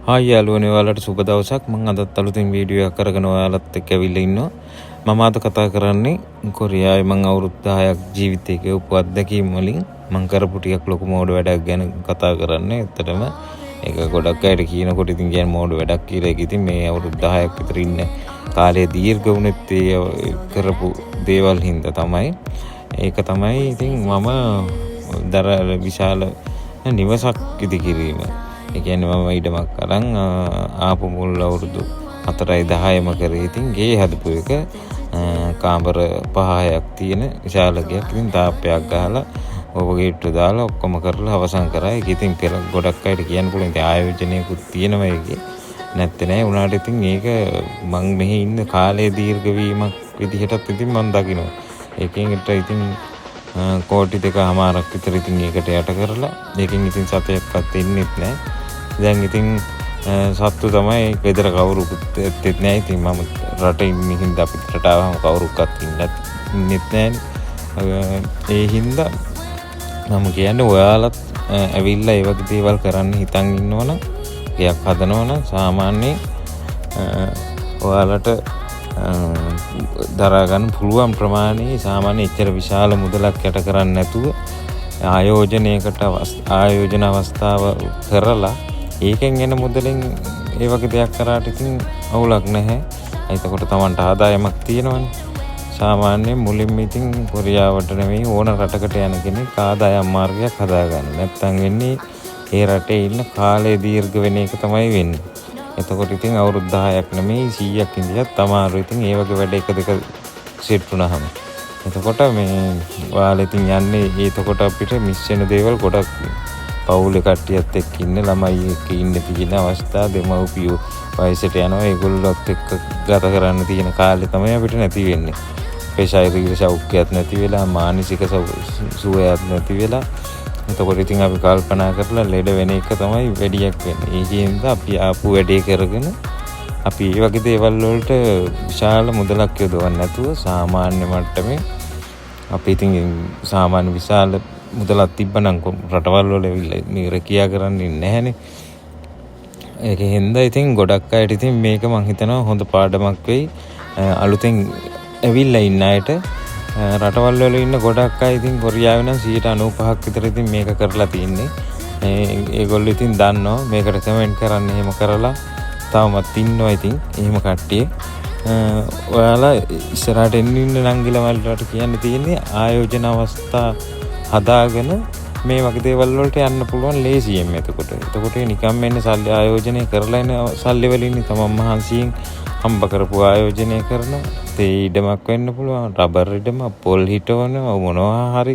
Hi යාළුවනේ ඔයාලට සුබ දවසක්. මම අදත් අලුතින් වීඩියෝ එකක් අරගෙන ඔයාලත් එක්ක ඇවිල්ලා ඉන්නවා. මම අද කතා කරන්නේ කොරියාවේ මම අවුරුදු 10ක් ජීවිතේ ගෙවපු අත්දැකීම් වලින් මම කරපු ටිකක් ලොකු මෝඩ වැඩක් ගැන කතා කරන්නේ. ඇත්තටම ඒක ගොඩක් අයට කියනකොට ඉතින් කියන්නේ මෝඩ වැඩක් කියලා. ඒක ඉතින් මේ අවුරුදු 10ක් විතර ඉන්න කාලය දීර්ඝ වුණෙත් ඒ කරපු දේවල් හින්දා තමයි. ඒක තමයි ඉතින් මම විශාල නිවසක් ඉදි කිරීම. ඒ කියන්නේ මම ඊටමක් අරන් ආපු මුල් අවුරුදු 4-10ම කරේ ඉතින් ගේ හදපු එක කාමර 5ක් තියෙන විශාල ගයක්. ඉතින් තාප්පයක් ගහලා ඔබගේට දාලා ඔක්කොම කරලා අවසන් කරා. ඒක ඉතින් ගොඩක් අයට කියන්න පුළුවන් ඉතින් ආයෝජනයකුත් තියෙනවා ඒකේ. නැත්තේ නෑ උනාට ඉතින් ඒක මං මෙහි ඉන්න කාලය දීර්ඝ වීමක් විදිහටත් ඉතින් මං දකිනවා. ඒකෙන් ඉතින් කෝටි 2.5ක් විතර ඉතින් ඒකට යට කරලා ඒකෙන් ඉතින් සතයක්වත් එන්නෙත් නෑ. දැන් ඉතින් සත්තු තමයි ගෙදර කවුරුත් එත්තෙත් නෑ. ඉතින් මම රටේ ඉන්න හින්දා අපිට රටාවම කවුරුක්වත් ඉන්නෙත් නෑනේ. ඒ හින්දා මම කියන්නේ ඔයාලත් ඇවිල්ලා ඒ වගේ දේවල් කරන්න හිතන් ඉන්නවනම් ගයක් හදනවනම් සාමාන්‍යයෙන් ඔයාලට දරා ගන්න පුළුවන් ප්‍රමාණයේ සාමාන්‍ය එච්චර විශාල මුදලක් යට කරන්නේ නැතුව ආයෝජන අවස්ථාව කරලා ඒකෙන් එන මුදලෙන් ඒ වගේ දෙයක් කරාට ඉතින් අවුලක් නැහැ. එතකොට Tamanට ආදායමක් තියෙනවනේ. සාමාන්‍යයෙන් මුලින්ම ඉතින් කොරියාවට නෙමෙයි ඕන රටකට යන කෙනෙක් ආදායම් මාර්ගයක් හදාගන්න. නැත්තම් වෙන්නේ ඒ රටේ ඉන්න කාලය දීර්ඝ වෙන එක තමයි වෙන්නේ. එතකොට ඉතින් අවුරුදු 10ක් නෙමෙයි 100ක් ඉඳියත් අමාරු. ඉතින් ඒ වගේ වැඩ එක දෙක සෙට් වුණාම එතකොට මේ ඔයාලා ඉතින් යන්නේ එතකොට අපිට මිස් වෙන දේවල් ගොඩක් පවුලේ කට්ටියත් එක්ක ඉන්න ළමයි එක්ක ඉන්න තියෙන අවස්ථා දෙමව්පියෝ වයසට යනවා. ඒගොල්ලොත් එක්ක ගත කරන්න තියෙන කාලේ තමයි අපිට නැති වෙන්නේ. ශාරීරික සෞඛ්‍යයක් නැති වෙලා මානසික සුවයක් නැති වෙලා එතකොට ඉතින් අපි කල්පනා කරලා ලෙඩ වෙන එක තමයි වැඩියක් වෙන්නේ. ඒ හින්දා අපි ආපු වැඩේ කරගෙන අපි මේ වගේ දේවල් වලට විශාල මුදලක් යොදවන්න නැතුව සාමාන්‍ය මට්ටමේ අපි ඉතින් සාමාන්‍ය විශාල මුදලක් තිබ්බනම් රටවල් වල මේ රැකියා කරන්නේ නැහැනේ. ඒක හින්දා ඉතින් ගොඩක් අයට ඉතින් මේක මං හිතනවා හොඳ පාඩමක් වෙයි. අලුතෙන් ඇවිල්ලා ඉන්න අයට රටවල් වල ඉන්න ගොඩක් අය ඉතින් කොරියාවේ නම් 95%ක් විතර ඉතින් මේක කරලා තින්නේ. ඒගොල්ලෝ ඉතින් දන්නවා මේකට කමෙන්ට් කරන්න. එහෙම කරලා තවමත් ඉන්නවා ඉතින් එහෙම කට්ටිය. ඔයාලා ඉස්සරහට එන්න ඉන්න නංගිලා වලට කියන්න තියෙන්නේ ආයෝජන අවස්ථා හදාගෙන මේ වගේ දේවල් වලට යන්න පුළුවන් ලේසියෙන්. එතකොට නිකම්ම එන්නේ සල්ලි ආයෝජනය කරලා එන සල්ලි වලින් තමන් මහන්සියෙන් හම්බ කරපු ආයෝජනය කරන තේ ඉඩමක් වෙන්න පුළුවන්. රබර් ඉඩම, පොල් හිටවන මොනවා හරි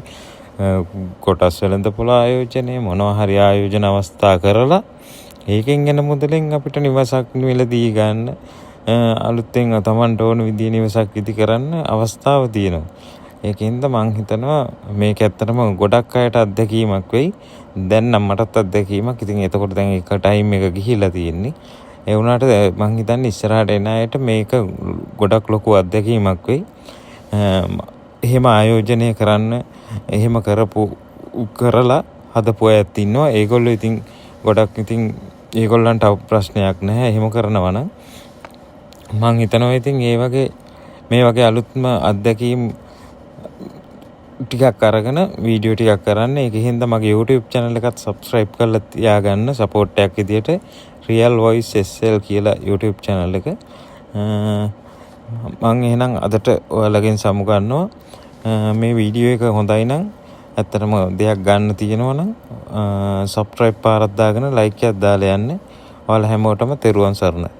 කොටස් වෙළඳ පොළ ආයෝජනය මොනවා හරි ආයෝජන අවස්ථා කරලා ඒකෙන් එන මුදලෙන් අපිට නිවසක් මිලදී ගන්න අලුතෙන් තමන්ට ඕන විදිහේ නිවසක් ඉදි කරන්න අවස්ථාව තියෙනවා. ඒකින්ද මං හිතනවා මේක ඇත්තටම ගොඩක් අයට අත්දැකීමක් වෙයි. දැන් නම් මටත් අත්දැකීමක්. ඉතින් එතකොට දැන් එක ටයිම් එක ගිහිලා තියෙන්නේ. ඒ වුණාට මං හිතන්නේ ඉස්සරහට එන අයට මේක ගොඩක් ලොකු අත්දැකීමක් වෙයි. එහෙම ආයෝජනය කරන්න එහෙම කරලා හදපු අයත් ඉන්නවා. ඒගොල්ලෝ ඉතින් ගොඩක් ඉතින් ඒගොල්ලන්ට ප්‍රශ්නයක් නැහැ. එහෙම කරනවා නම් මං හිතනවා ඉතින් මේ වගේ අලුත්ම අත්දැකීම් ටිකක් අරගෙන වීඩියෝ ටිකක් කරන්න. ඒක හින්දා මගේ YouTube channel එකත් subscribe කරලා තියාගන්න support එකක් විදියට. Real Voice SL කියලා YouTube channel එක. මම එහෙනම් අදට ඔයාලගෙන් සමු ගන්නවා. මේ වීඩියෝ එක හොඳයි නම් ඇත්තටම දෙයක් ගන්න තියෙනවා නම් subscribe පාරක් දාගෙන like එකක් දාලා යන්න. ඔයාලා හැමෝටම තෙරුවන් සරණයි.